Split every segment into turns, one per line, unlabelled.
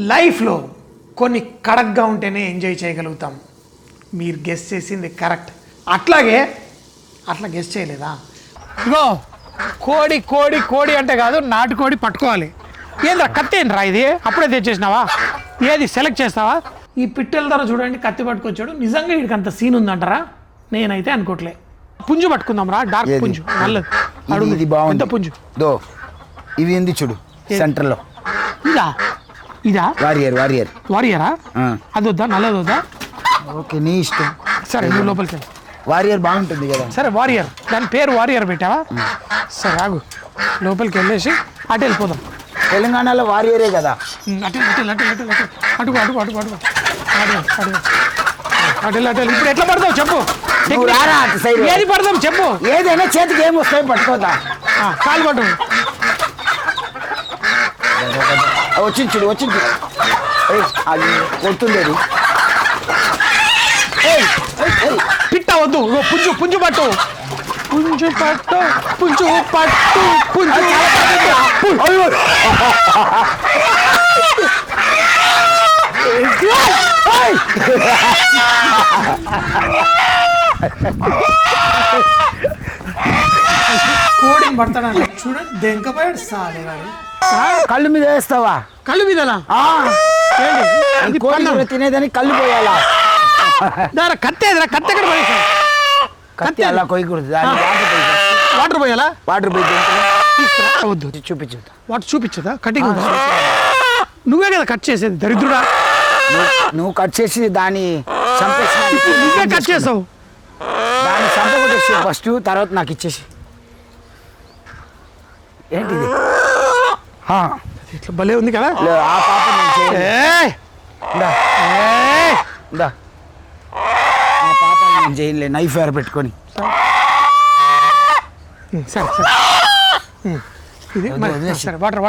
లైఫ్లో కొన్ని కడక్గా ఉంటేనే ఎంజాయ్ చేయగలుగుతాం. మీరు గెస్ చేసింది కరెక్ట్. అట్లా గెస్ చేయలేదా? ఇగో కోడి కోడి కోడి అంటే కాదు, నాటుకోడి పట్టుకోవాలి. ఏంద్రా కత్తి ఏంట్రా ఇది? అప్పుడే తెచ్చేసినావా? ఏది సెలెక్ట్ చేస్తావా? ఈ పిట్టెల ధర చూడండి, కత్తి పట్టుకొచ్చాడు. నిజంగా వీడికి అంత సీన్ ఉందంటారా? నేనైతే అనుకోవట్లే. పుంజు పట్టుకుందాం రా, డార్క్ పుంజు.
ఇది బాగుంది.
పుంజు
దో ఇవి ఉంది చూడు సెంటర్లో.
ఇదా వారియరా? అది వద్దా, నల్లది వద్దా?
ఓకే నీ ఇష్టం.
సరే నువ్వు లోపలికి వెళ్ళి.
వారియర్ బాగుంటుంది కదా.
సరే వారియర్, దాని పేరు వారియర్ పెట్టావా? సరే ఆగు, లోపలికి వెళ్ళేసి అటు వెళ్ళిపోదాం.
తెలంగాణలో వారియరే కదా.
అటుకు ఇప్పుడు ఎట్లా పడతావు చెప్పు. ఏది పడదాం చెప్పు.
ఏదైనా చేతికి ఏం వస్తాయి పట్టుకోదా.
కాలు పట్టు.
వచ్చింది చూడు, వచ్చింది చూడు. అది కొడుతుంది.
పిట్ట వద్దు, పుంజు పుంజు పట్టు. పుంజు పట్టు పుంజు పట్టు పుంజు. కోడిని పడతాడా చూడండి, దెంకపోయాడు సాలే.
కళ్ళు మీద వేస్తావా?
కళ్ళు మీద
తినేదని కళ్ళు పోయాలా?
కత్తి కత్తి ఎక్కడ పోయి?
కత్తి అలా కొయ్యకూడదు.
వాటర్ పోయాలా?
వాటర్ పోయి
వద్దు, చూపించు. వాటర్ చూపించదా? కటింగ్ నువ్వే కదా కట్ చేసేది, దరిద్రుడా.
నువ్వు కట్ చేసి దాన్ని
నువ్వే కట్ చేసావు.
దాన్ని చంపకొట్టేసి ఫస్ట్, తర్వాత నాకు ఇచ్చేసి. ఏంటిది?
ఇట్లా భలే ఉంది కదా.
ఆ పాప ఆ పాప నేను చేయలే, నైఫ్ వేర పెట్టుకొని.
సరే ఇది సరే, వాటర్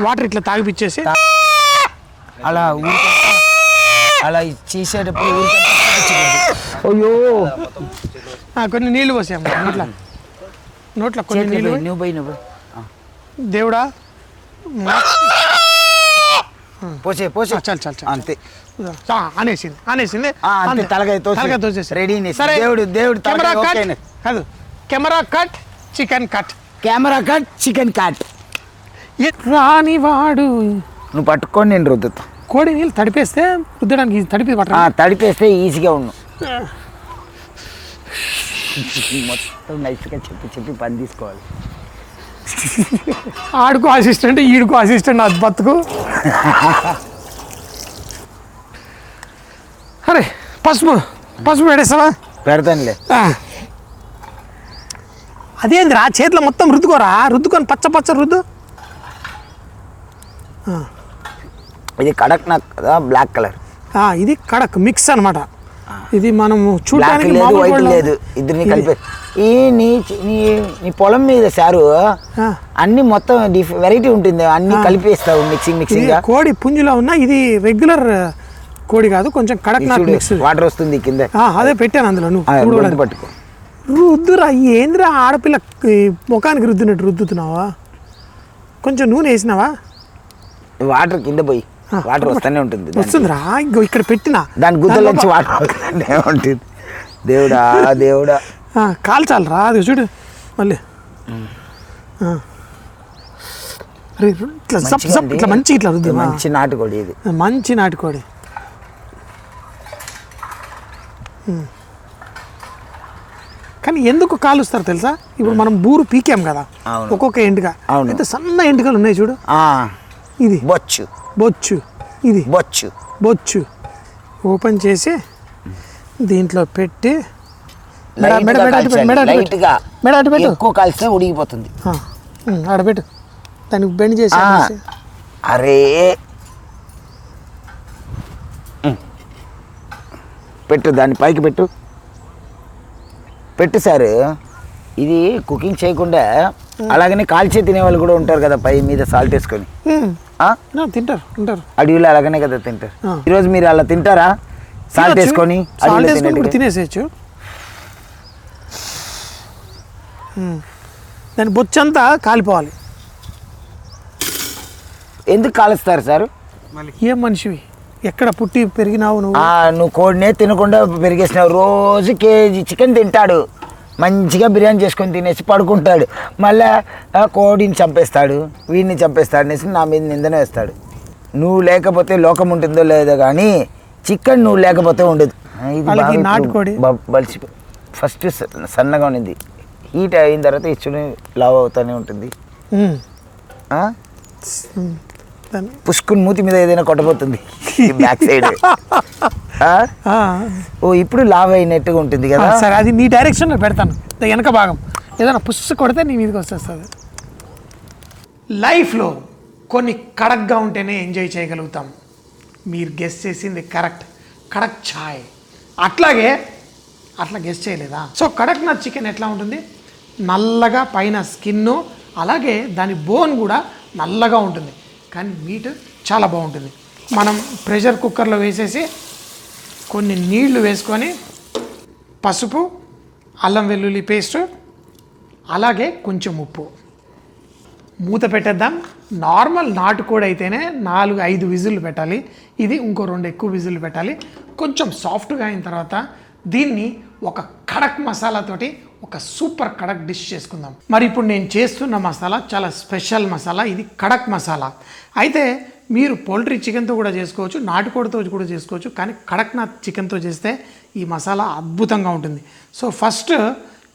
వాటర్ ఇట్లా తాగిపిచ్చేసి
అలా అలా చేసేటప్పుడు అయ్యో
కొన్ని నీళ్ళు పోసాము నోట్లో కొన్ని నీళ్ళు.
నువ్వు
దేవుడా
పోసే
చాలు
అంతే.
అనేసింది
తలకాయ తోసేసి రెడీ. సరే దేవుడు
కాదు, camera cut chicken cut.
Camera cut chicken cut.
రానివాడు
నువ్వు పట్టుకొని నేను రుద్దుతా.
కోడి నీళ్ళు తడిపేస్తే రుద్దడానికి
తడిపేస్తే ఈజీగా ఉన్నావు. మొత్తం నైస్గా చెప్పి పని తీసుకోవాలి.
ఆడుకో అసిస్టెంట్, ఈడుకో అసిస్టెంట్. అది బతుకు. అరే పసుపు పెడేస్తావా?
పెడతానులే.
అదేందిరా చేతిలో మొత్తం రుద్దుకొని పచ్చ రుద్దు.
ఇది కడక్ నాకు కదా, బ్లాక్ కలర్.
ఇది కడక్ మిక్స్ అనమాట. ఇది మనము
చూడడానికి లేదు, ఇద్దరిని కలిపి. ఈ నీ పొలం మీద సారు అన్ని మొత్తం వెరైటీ ఉంటుంది, అన్ని కలిపేస్తావు మిక్సింగ్.
కోడి పుంజులో ఉన్న ఇది రెగ్యులర్ కోడి కాదు, కొంచెం కడక్ మిక్స్.
వాటర్ వస్తుంది కింద,
అదే పెట్టాను అందులో. నువ్వు
పట్టుకో.
రుద్దురా. ఏంద్రా ఆడపిల్ల ముఖానికి రుద్దునట్టు రుద్దుతున్నావా? కొంచెం నూనె వేసినావా?
వాటర్ కింద పోయి వాటర్ వస్తూనే ఉంటుంది.
వస్తుందిరా. ఇంకో ఇక్కడ పెట్టిన
దాని గుద్దల నుంచి వాటర్ వస్తూనే ఉంటుంది. దేవుడా
కాల్చాలరా. అది చూడు మళ్ళీ. ఇట్లా మంచి ఇట్లా రుద్దు.
మంచి నాటుకోడి ఇది,
మంచి నాటుకోడి. కానీ ఎందుకు కాలుస్తారు తెలుసా? ఇప్పుడు మనం బూరు పీకాం కదా, ఒక్కొక్క ఎండుక అయితే సన్న ఎండుకలు ఉన్నాయి చూడు. ఇది బొచ్చు ఇది బొచ్చు ఓపెన్ చేసి దీంట్లో పెట్టి
ఎక్కువ కాల్స్తే ఉడికిపోతుంది.
ఆడబెట్టు, దానికి బెండ్ చేసి.
అరే పెట్టు, దాన్ని పైకి పెట్టు సార్. ఇది కుకింగ్ చేయకుండా అలాగనే కాల్చే తినేవాళ్ళు కూడా ఉంటారు కదా, పై మీద సాల్ట్ వేసుకొని
తింటారు.
అడవిలో అలాగనే కదా తింటారు. ఈరోజు మీరు అలా తింటారా? సాల్ట్ వేసుకొని
తినేసేయచ్చు. దాని బొచ్చంతా కాలిపోవాలి.
ఎందుకు కాలుస్తారు సార్?
ఏం మనిషివి, ఎక్కడ పుట్టి పెరిగినావు నువ్వు?
నువ్వు కోడినే తినకుండా పెరిగేసినావు. రోజు కేజీ చికెన్ తింటాడు, మంచిగా బిర్యానీ చేసుకొని తినేసి పడుకుంటాడు. మళ్ళీ కోడిని చంపేస్తాడు, వీడిని చంపేస్తాడు అనేసి నా మీద నిందనే వేస్తాడు. నువ్వు లేకపోతే లోకం ఉంటుందో లేదో కానీ చికెన్ నువ్వు లేకపోతే ఉండదు. ఇది
నాటుకోడి
బలిసి ఫస్ట్ సన్నగా ఉన్నది, హీట్ అయిన తర్వాత ఇచ్చుని లావ్ అవుతూనే ఉంటుంది. పుష్కుని మూతి మీద ఏదైనా కొట్టబోతుంది బ్యాక్ సైడ్. ఇప్పుడు లావ్ అయినట్టుగా ఉంటుంది కదా.
సరే, అది నీ డైరెక్షన్లో పెడతాను. వెనక భాగం ఏదైనా పుష్కు కొడితే నీ మీదకి వచ్చేస్తుంది. లైఫ్లో కొన్ని కడక్గా ఉంటేనే ఎంజాయ్ చేయగలుగుతాం. మీరు గెస్ చేసింది కడక్ ఛాయ్. అట్లా గెస్ చేయలేదా? సో కడక్నాథ్ చికెన్ ఎట్లా ఉంటుంది? నల్లగా పైన స్కిన్ను, అలాగే దాని బోన్ కూడా నల్లగా ఉంటుంది, కానీ మీట్ చాలా బాగుంటుంది. మనం ప్రెషర్ కుక్కర్లో వేసేసి కొన్ని నీళ్లు వేసుకొని పసుపు, అల్లం వెల్లుల్లి పేస్ట్, అలాగే కొంచెం ఉప్పు, మూత పెట్టేద్దాం. నార్మల్ నాటుకోడి అయితేనే 4-5 విజిల్లు పెట్టాలి. ఇది ఇంకో 2 ఎక్కువ విజిల్లు పెట్టాలి. కొంచెం సాఫ్ట్గా అయిన తర్వాత దీన్ని ఒక కడక్ మసాలాతోటి ఒక సూపర్ కడక్ డిష్ చేసుకుందాం. మరి ఇప్పుడు నేను చేస్తున్న మసాలా చాలా స్పెషల్ మసాలా. ఇది కడక్ మసాలా. అయితే మీరు పౌల్ట్రీ చికెన్తో కూడా చేసుకోవచ్చు, నాటుకోడితో కూడా చేసుకోవచ్చు, కానీ కడక్నాథ్ చికెన్తో చేస్తే ఈ మసాలా అద్భుతంగా ఉంటుంది. సో ఫస్ట్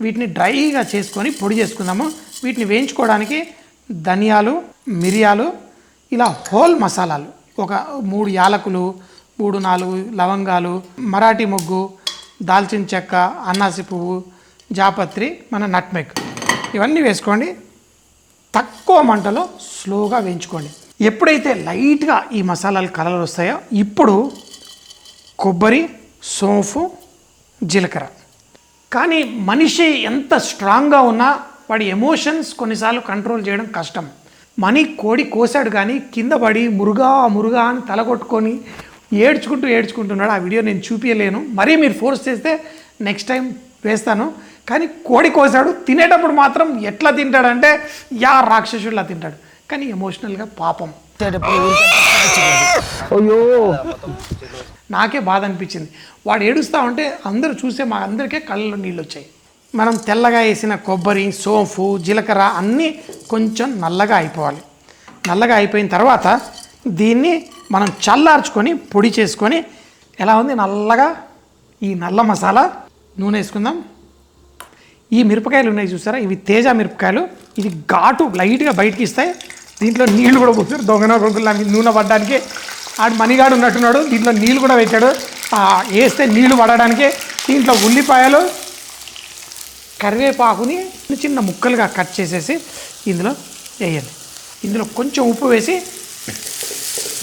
వీటిని డ్రైగా చేసుకొని పొడి చేసుకుందాము. వీటిని వేయించుకోవడానికి ధనియాలు, మిరియాలు, ఇలా హోల్ మసాలాలు, ఒక 3 యాలకులు, 3-4 లవంగాలు, మరాఠీ మొగ్గు, దాల్చిన చెక్క, అన్నాసి పువ్వు, జాపత్రి, మన నట్మెగ్, ఇవన్నీ వేసుకోండి. తక్కువ మంటలో స్లోగా వేయించుకోండి. ఎప్పుడైతే లైట్గా ఈ మసాలాలు కలర్ వస్తాయో ఇప్పుడు కొబ్బరి, సోంపు, జీలకర్ర. కానీ మనిషి ఎంత స్ట్రాంగ్గా ఉన్నా వాడి ఎమోషన్స్ కొన్నిసార్లు కంట్రోల్ చేయడం కష్టం. మనీ కోడి కోసాడు కానీ కింద పడి మురుగా అని తలకొట్టుకొని ఏడ్చుకుంటున్నాడు. ఆ వీడియో నేను చూపించలేను, మరీ మీరు ఫోర్స్ చేస్తే నెక్స్ట్ టైం వేస్తాను. కానీ కోడి కోసాడు, తినేటప్పుడు మాత్రం ఎట్లా తింటాడంటే రాక్షసుడిలా తింటాడు, కానీ ఎమోషనల్గా పాపం.
అయ్యో,
నాకే బాధ అనిపించింది. వాడు ఏడుస్తా ఉంటే అందరూ చూసే మా అందరికీ కళ్ళలో నీళ్ళు వచ్చాయి. మనం తెల్లగా వేసిన కొబ్బరి, సోంపు, జీలకర్ర అన్నీ కొంచెం నల్లగా అయిపోవాలి. నల్లగా అయిపోయిన తర్వాత దీన్ని మనం చల్లార్చుకొని పొడి చేసుకొని, ఎలా ఉంది నల్లగా, ఈ నల్ల మసాలా నూనె వేసుకుందాం. ఈ మిరపకాయలు ఉన్నాయి చూసారా, ఇవి తేజ మిరపకాయలు. ఇది ఘాటు లైట్గా బయటికి ఇస్తాయి. దీంట్లో నీళ్లు కూడా పోతారు. దొంగన కొడుకులా నూనె పడడానికి ఆడు మణిగాడు ఉన్నట్టున్నాడు. దీంట్లో నీళ్ళు కూడా పెట్టాడు, వేస్తే నీళ్లు పడడానికి. దీంట్లో ఉల్లిపాయలు, కరివేపాకుని చిన్న ముక్కలుగా కట్ చేసేసి ఇందులో వేయాలి. ఇందులో కొంచెం ఉప్పు వేసి,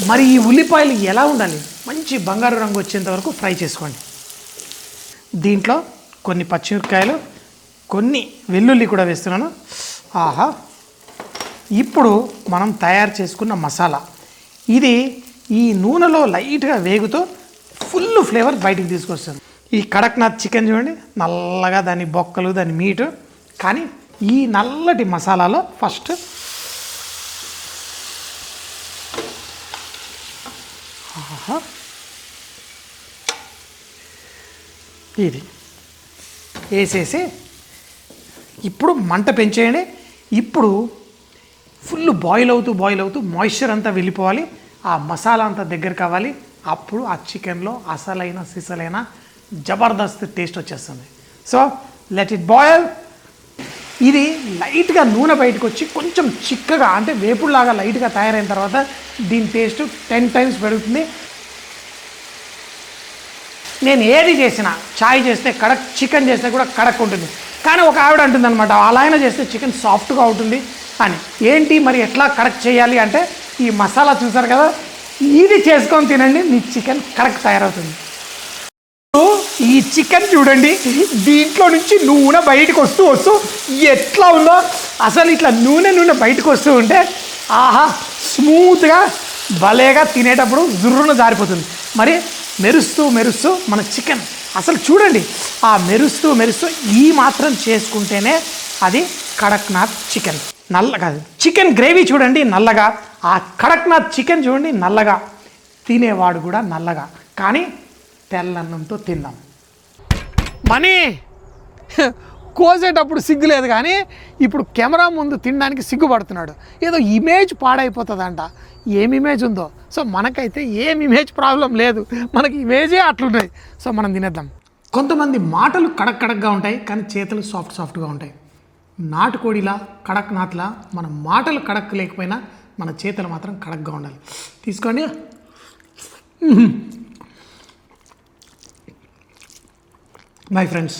మరి ఈ ఉల్లిపాయలు ఎలా ఉండాలి, మంచి బంగారు రంగు వచ్చేంత వరకు ఫ్రై చేసుకోండి. దీంట్లో కొన్ని పచ్చిమిరపకాయలు, కొన్ని వెల్లుల్లి కూడా వేస్తున్నాను. ఆహా, ఇప్పుడు మనం తయారు చేసుకున్న మసాలా ఇది ఈ నూనెలో లైట్గా వేగుతూ ఫుల్ ఫ్లేవర్ బయటికి తీసుకొస్తుంది. ఈ కడక్నాథ్ చికెన్ చూడండి, నల్లగా దాని బొక్కలు, దాని మీటు. కానీ ఈ నల్లటి మసాలాలో ఫస్ట్ ఇది వేసేసి ఇప్పుడు మంట పెంచేయండి. ఇప్పుడు ఫుల్ బాయిల్ అవుతూ మాయిశ్చర్ అంతా వెళ్ళిపోవాలి, ఆ మసాలా అంతా దగ్గర కావాలి. అప్పుడు ఆ చికెన్లో అసలైన సిసలైన జబర్దస్త్ టేస్ట్ వచ్చేస్తుంది. So let it boil. ఇది లైట్గా నూనె బయటకు వచ్చి కొంచెం చిక్కగా, అంటే వేపుడులాగా లైట్గా తయారైన తర్వాత దీని టేస్ట్ 10 టైమ్స్ పెరుగుతుంది. నేను ఏది చేసినా, చాయ్ చేస్తే కడక్, చికెన్ చేస్తే కూడా కడక్ ఉంటుంది. కానీ ఒక ఆవిడ అంటుంది అనమాట, అలా అయినా చేస్తే చికెన్ సాఫ్ట్గా ఉంటుంది అని. ఏంటి మరి ఎట్లా కడక్ చేయాలి అంటే, ఈ మసాలా చూసారు కదా, ఇది చేసుకొని తినండి, మీ చికెన్ కడక్ తయారవుతుంది. ఈ చికెన్ చూడండి, దీంట్లో నుంచి నూనె బయటకు వస్తూ ఎట్లా ఉందో అసలు. ఇట్లా నూనె బయటకు వస్తూ ఉంటే ఆహా, స్మూత్గా భలేగా తినేటప్పుడు జుర్రున జారిపోతుంది. మరి మెరుస్తూ మన చికెన్ అసలు చూడండి, ఆ మెరుస్తూ ఈ మాత్రం చేసుకుంటేనే అది కడక్నాథ్ చికెన్. నల్లగా చికెన్ గ్రేవీ చూడండి నల్లగా, ఆ కడక్నాథ్ చికెన్ చూడండి నల్లగా. తినేవాడు కూడా నల్లగా, కానీ తెల్లన్నంతో తిందాం. మనీ కోసేటప్పుడు సిగ్గు లేదు, కానీ ఇప్పుడు కెమెరా ముందు తినడానికి సిగ్గుపడుతున్నాడు. ఏదో ఇమేజ్ పాడైపోతుందంట. ఏం ఇమేజ్ ఉందో. సో మనకైతే ఏం ఇమేజ్ ప్రాబ్లం లేదు, మనకి ఇమేజే అట్లున్నాయి. సో మనం తినేద్దాం. కొంతమంది మాటలు కడక్గా ఉంటాయి, కానీ చేతులు సాఫ్ట్గా ఉంటాయి. నాటుకోడిలా కడక్నాథ్లా మన మాటలు కడక్ లేకపోయినా మన చేతులు మాత్రం కడక్గా ఉండాలి. తీసుకోండి. My friends,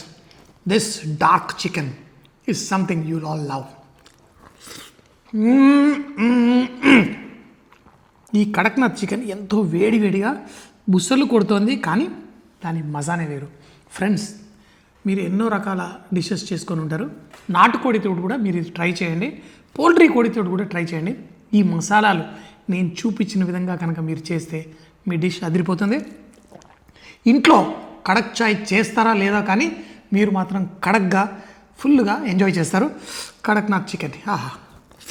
this dark chicken is something you all love. ఈ కడక్నాథ్ చికెన్ ఎంతో వేడిగా బుస్సలు కొడుతోంది, కానీ దాని మజానే వేరు. ఫ్రెండ్స్, మీరు ఎన్నో రకాల డిషెస్ చేసుకొని ఉంటారు. నాటుకోడితో కూడా మీరు ట్రై చేయండి, పౌల్ట్రీ కోడితో కూడా ట్రై చేయండి. ఈ మసాలాలు నేను చూపించిన విధంగా కనుక మీరు చేస్తే మీ డిష్ అదిరిపోతుంది. ఇంట్లో కడక్ చాయ్ చేస్తారా లేదా, కానీ మీరు మాత్రం కడక్గా ఫుల్గా ఎంజాయ్ చేస్తారు. కడక్నాథ్ చికెన్ ఆహా.